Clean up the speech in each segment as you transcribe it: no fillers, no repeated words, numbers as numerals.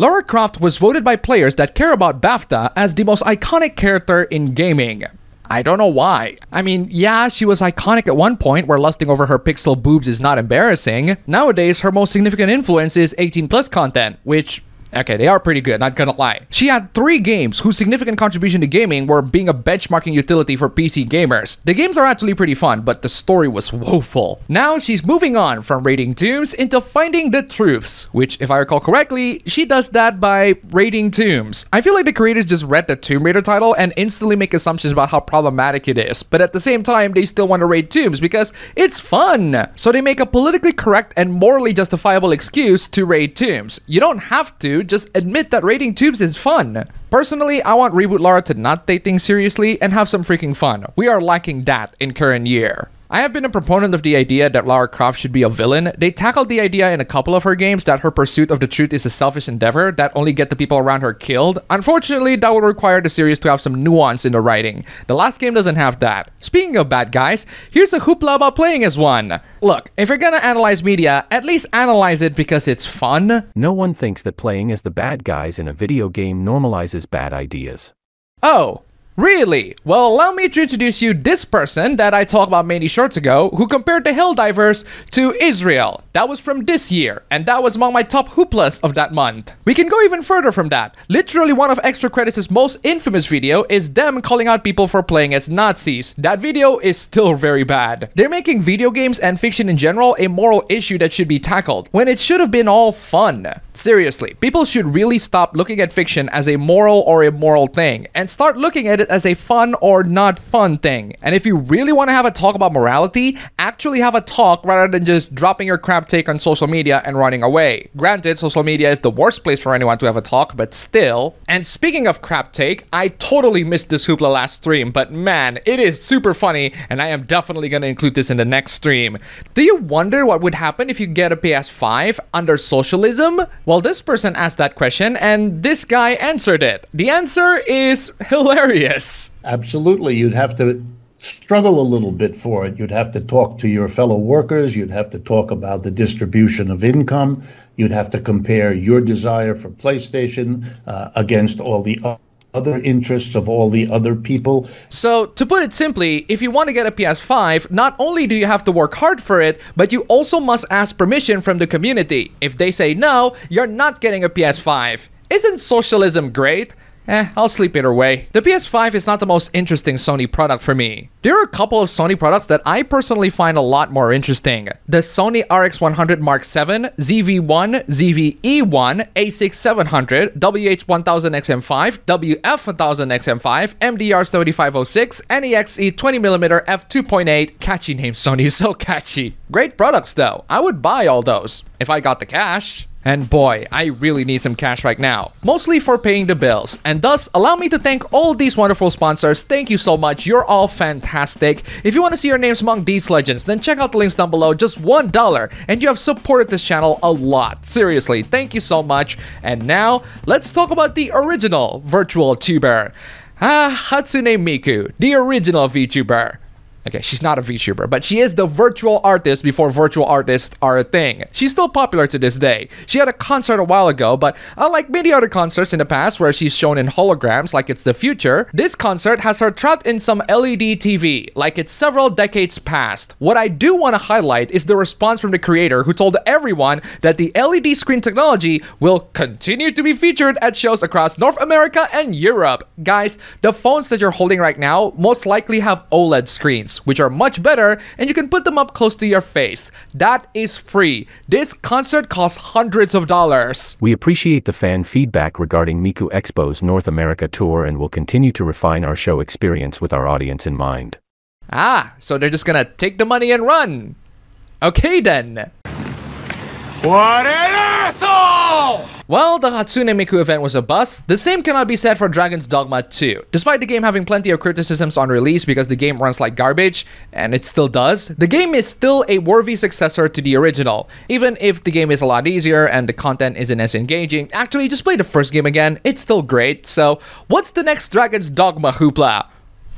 Lara Croft was voted by players that care about BAFTA as the most iconic character in gaming. I don't know why. I mean, yeah, she was iconic at one point where lusting over her pixel boobs is not embarrassing. Nowadays, her most significant influence is 18+ content, which... okay, they are pretty good, not gonna lie. She had 3 games whose significant contribution to gaming were being a benchmarking utility for PC gamers. The games are actually pretty fun, but the story was woeful. Now she's moving on from raiding tombs into finding the truths, which, if I recall correctly, she does that by raiding tombs. I feel like the creators just read the Tomb Raider title and instantly make assumptions about how problematic it is, but at the same time, they still want to raid tombs because it's fun. So they make a politically correct and morally justifiable excuse to raid tombs. You don't have to. Just admit that raiding tubes is fun. Personally, I want Reboot Lara to not take things seriously and have some freaking fun. We are lacking that in current year. I have been a proponent of the idea that Lara Croft should be a villain. They tackled the idea in a couple of her games that her pursuit of the truth is a selfish endeavor that only get the people around her killed. Unfortunately, that would require the series to have some nuance in the writing. The last game doesn't have that. Speaking of bad guys, here's a hoopla about playing as one. Look, if you're gonna analyze media, at least analyze it because it's fun. No one thinks that playing as the bad guys in a video game normalizes bad ideas. Oh. Really? Well, allow me to introduce you this person that I talked about many shorts ago who compared the Helldivers to Israel. That was from this year, and that was among my top hooplas of that month. We can go even further from that. Literally one of Extra Credits' most infamous video is them calling out people for playing as Nazis. That video is still very bad. They're making video games and fiction in general a moral issue that should be tackled, when it should have been all fun. Seriously, people should really stop looking at fiction as a moral or immoral thing, and start looking at it as a fun or not fun thing. And if you really want to have a talk about morality, actually have a talk rather than just dropping your crap take on social media and running away. Granted, social media is the worst place for anyone to have a talk, but still. And speaking of crap take, I totally missed this hoopla last stream, but man, it is super funny, and I am definitely gonna include this in the next stream. Do you wonder what would happen if you get a PS5 under socialism? Well, this person asked that question, and this guy answered it. The answer is hilarious. Absolutely. You'd have to struggle a little bit for it. You'd have to talk to your fellow workers. You'd have to talk about the distribution of income. You'd have to compare your desire for PlayStation against all the other interests of all the other people. So, to put it simply, if you want to get a PS5, not only do you have to work hard for it, but you also must ask permission from the community. If they say no, you're not getting a PS5. Isn't socialism great? I'll sleep either way. The PS5 is not the most interesting Sony product for me. There are a couple of Sony products that I personally find a lot more interesting. The Sony RX100 Mark VII, ZV-1, ZV-E1, A6700, WH-1000XM5, WF-1000XM5, MDR-7506, NEXE 20mm f2.8. Catchy name, Sony, so catchy. Great products though. I would buy all those if I got the cash. And boy, I really need some cash right now, mostly for paying the bills. And thus, allow me to thank all these wonderful sponsors. Thank you so much. You're all fantastic. If you want to see your names among these legends, then check out the links down below. Just $1, and you have supported this channel a lot. Seriously, thank you so much. And now, let's talk about the original virtual tuber. Hatsune Miku, the original VTuber. Okay, she's not a VTuber, but she is the virtual artist before virtual artists are a thing. She's still popular to this day. She had a concert a while ago, but unlike many other concerts in the past where she's shown in holograms like it's the future, this concert has her trapped in some LED TV, like it's several decades past. What I do want to highlight is the response from the creator who told everyone that the LED screen technology will continue to be featured at shows across North America and Europe. Guys, the phones that you're holding right now most likely have OLED screens, which are much better, and you can put them up close to your face. That is free. This concert costs hundreds of dollars. We appreciate the fan feedback regarding Miku Expo's North America tour and will continue to refine our show experience with our audience in mind. So they're just gonna take the money and run. Okay then. What an asshole! Well, the Hatsune Miku event was a bust. The same cannot be said for Dragon's Dogma 2. Despite the game having plenty of criticisms on release because the game runs like garbage, and it still does, the game is still a worthy successor to the original. Even if the game is a lot easier and the content isn't as engaging, actually just play the first game again, it's still great. So, what's the next Dragon's Dogma hoopla?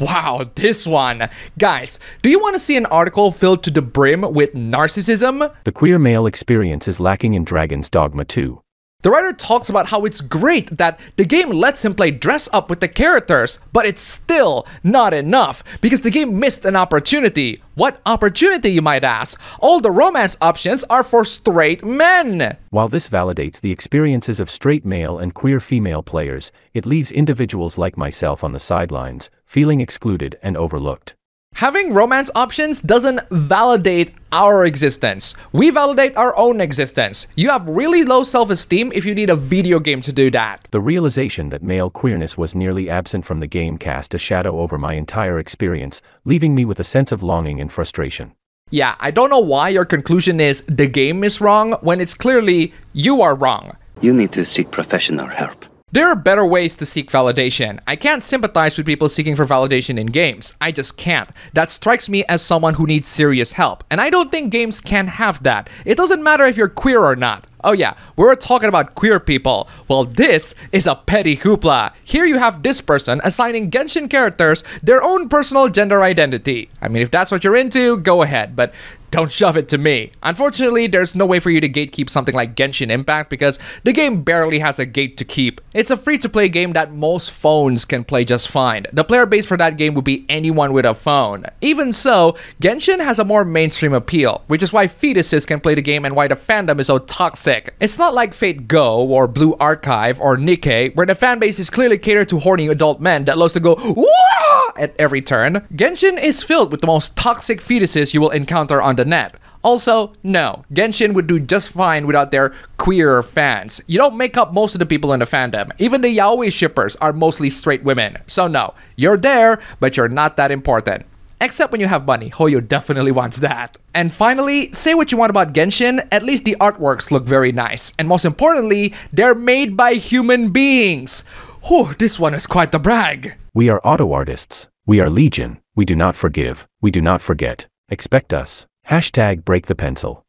Wow, this one. Guys, do you want to see an article filled to the brim with narcissism? The queer male experience is lacking in Dragon's Dogma 2. The writer talks about how it's great that the game lets him play dress up with the characters, but it's still not enough because the game missed an opportunity. What opportunity, you might ask? All the romance options are for straight men! While this validates the experiences of straight male and queer female players, it leaves individuals like myself on the sidelines, feeling excluded and overlooked. Having romance options doesn't validate our existence. We validate our own existence. You have really low self-esteem if you need a video game to do that. The realization that male queerness was nearly absent from the game cast a shadow over my entire experience, leaving me with a sense of longing and frustration. Yeah, I don't know why your conclusion is the game is wrong when it's clearly you are wrong. You need to seek professional help. There are better ways to seek validation. I can't sympathize with people seeking for validation in games. I just can't. That strikes me as someone who needs serious help. And I don't think games can have that. It doesn't matter if you're queer or not. Oh yeah, we're talking about queer people. Well, this is a petty hoopla. Here you have this person assigning Genshin characters their own personal gender identity. I mean, if that's what you're into, go ahead, but don't shove it to me. Unfortunately, there's no way for you to gatekeep something like Genshin Impact because the game barely has a gate to keep. It's a free-to-play game that most phones can play just fine. The player base for that game would be anyone with a phone. Even so, Genshin has a more mainstream appeal, which is why fetuses can play the game and why the fandom is so toxic. It's not like Fate Go or Blue Archive or Nikkei, where the fanbase is clearly catered to horny adult men that loves to go "Wah!" at every turn. Genshin is filled with the most toxic fetuses you will encounter on the net. Also, no, Genshin would do just fine without their queer fans. You don't make up most of the people in the fandom. Even the yaoi shippers are mostly straight women. So no, you're there, but you're not that important. Except when you have money. Hoyo definitely wants that. And finally, say what you want about Genshin, at least the artworks look very nice. And most importantly, they're made by human beings. Whew, this one is quite the brag. We are auto artists. We are legion. We do not forgive. We do not forget. Expect us. Hashtag break the pencil.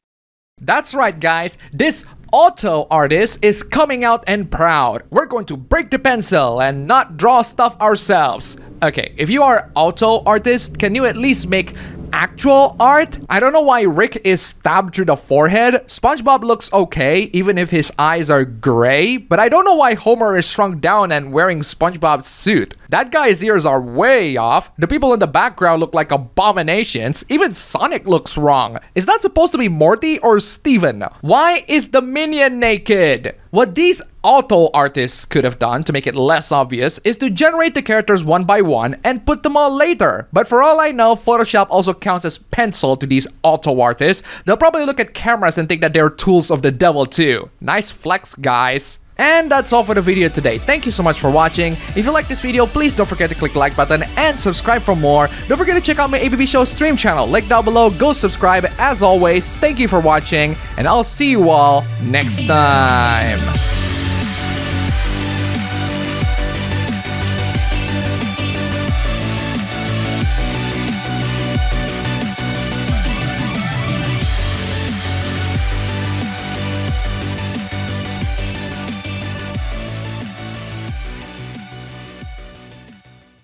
That's right, guys. This auto artist is coming out and proud. We're going to break the pencil and not draw stuff ourselves. Okay, if you are auto artist, can you at least make actual art? I don't know why Rick is stabbed through the forehead. SpongeBob looks okay, even if his eyes are gray. But I don't know why Homer is shrunk down and wearing SpongeBob's suit. That guy's ears are way off. The people in the background look like abominations. Even Sonic looks wrong. Is that supposed to be Morty or Steven? Why is the minion naked? What these auto artists could have done to make it less obvious is to generate the characters one by one and put them all later. But for all I know, Photoshop also counts as pencil to these auto artists. They'll probably look at cameras and think that they're tools of the devil too. Nice flex, guys. And that's all for the video today. Thank you so much for watching. If you like this video, please don't forget to click the like button and subscribe for more. Don't forget to check out my ABB Show stream channel. Link down below. Go subscribe. As always, thank you for watching, and I'll see you all next time.